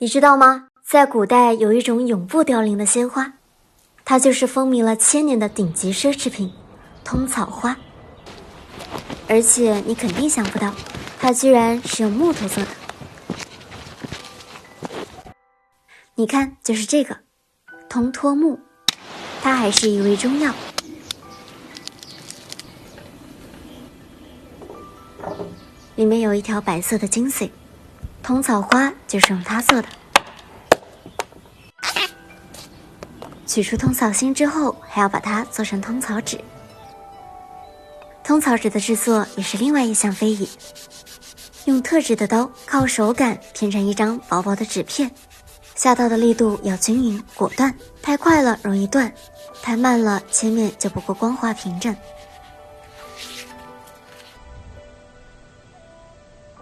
你知道吗？在古代有一种永不凋零的鲜花，它就是风靡了1000年的顶级奢侈品——通草花。而且你肯定想不到，它居然是用木头做的。你看，就是这个通托木，它还是一味中药。里面有一条白色的精髓，通草花就是用它做的。取出通草芯之后，还要把它做成通草纸。通草纸的制作也是另外一项非遗，用特制的刀靠手感片成一张薄薄的纸片，下刀的力度要均匀果断，太快了容易断，太慢了切面就不够光滑平整。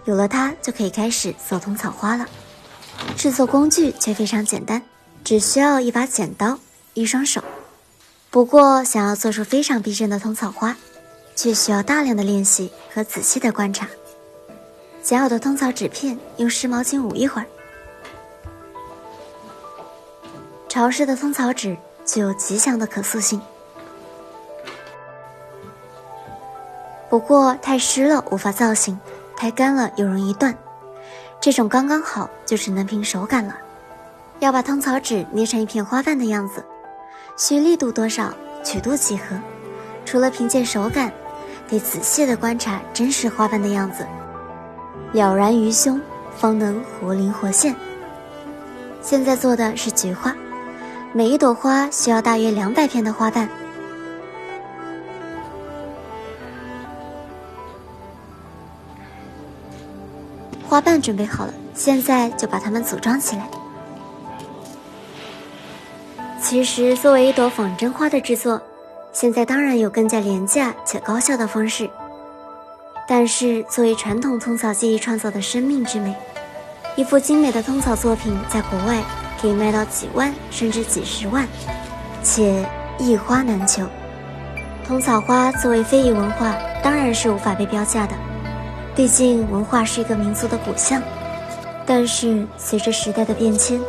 有了它，就可以开始做通草花了。制作工具却非常简单，只需要一把剪刀、一双手。不过想要做出非常逼真的通草花，却需要大量的练习和仔细的观察。剪好的通草纸片用湿毛巾捂一会儿。潮湿的通草纸具有极强的可塑性，不过太湿了无法造型，太干了又容易断，这种刚刚好就只能凭手感了。要把通草纸捏成一片花瓣的样子，需力度多少，曲度几何，除了凭借手感，得仔细地观察真实花瓣的样子，了然于胸，方能活灵活现。现在做的是菊花，每一朵花需要大约200片的花瓣。花瓣准备好了，现在就把它们组装起来。其实作为一朵仿真花的制作，现在当然有更加廉价且高效的方式，但是作为传统通草技艺创造的生命之美，一幅精美的通草作品在国外可以卖到几万甚至几十万，且一花难求。通草花作为非遗文化，当然是无法被标价的，毕竟文化是一个民族的骨相。但是随着时代的变迁，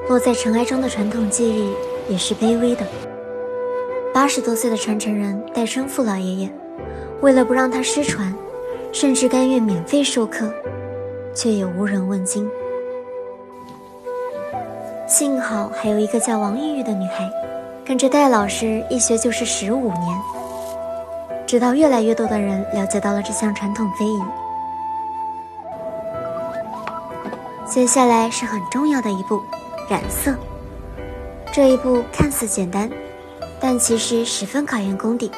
落在尘埃中的传统技艺也是卑微的。80多岁的传承人戴春富老爷爷，为了不让它失传，甚至甘愿免费授课，却也无人问津。幸好还有一个叫王玉玉的女孩，跟着戴老师一学就是15年，直到越来越多的人了解到了这项传统非遗。接下来是很重要的一步，染色。这一步看似简单，但其实十分考验功底。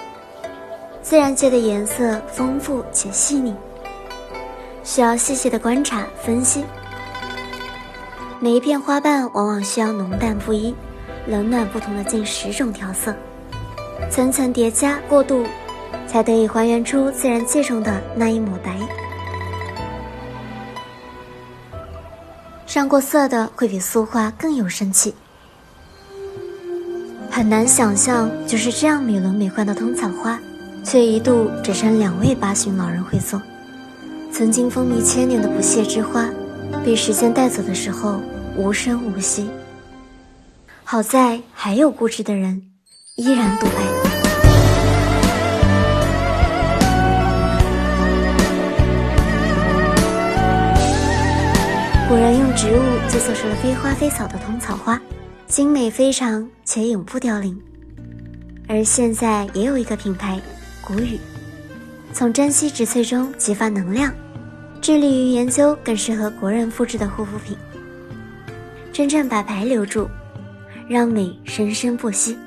自然界的颜色丰富且细腻，需要细细的观察分析。每一片花瓣往往需要浓淡不一、冷暖不同的近10种调色，层层叠加过渡，才得以还原出自然界中的那一抹白。上过色的会比素花更有生气。很难想象，就是这样美轮美奂的通草花，却一度只剩2位八旬老人会做。曾经风靡1000年的不谢之花，被时间带走的时候无声无息。好在还有固执的人依然独爱。古人用植物就做出了非花非草的通草花，精美非常且永不凋零。而现在也有一个品牌谷雨，从珍稀植萃中激发能量，致力于研究更适合国人肤质的护肤品，真正把白留住，让美生生不息。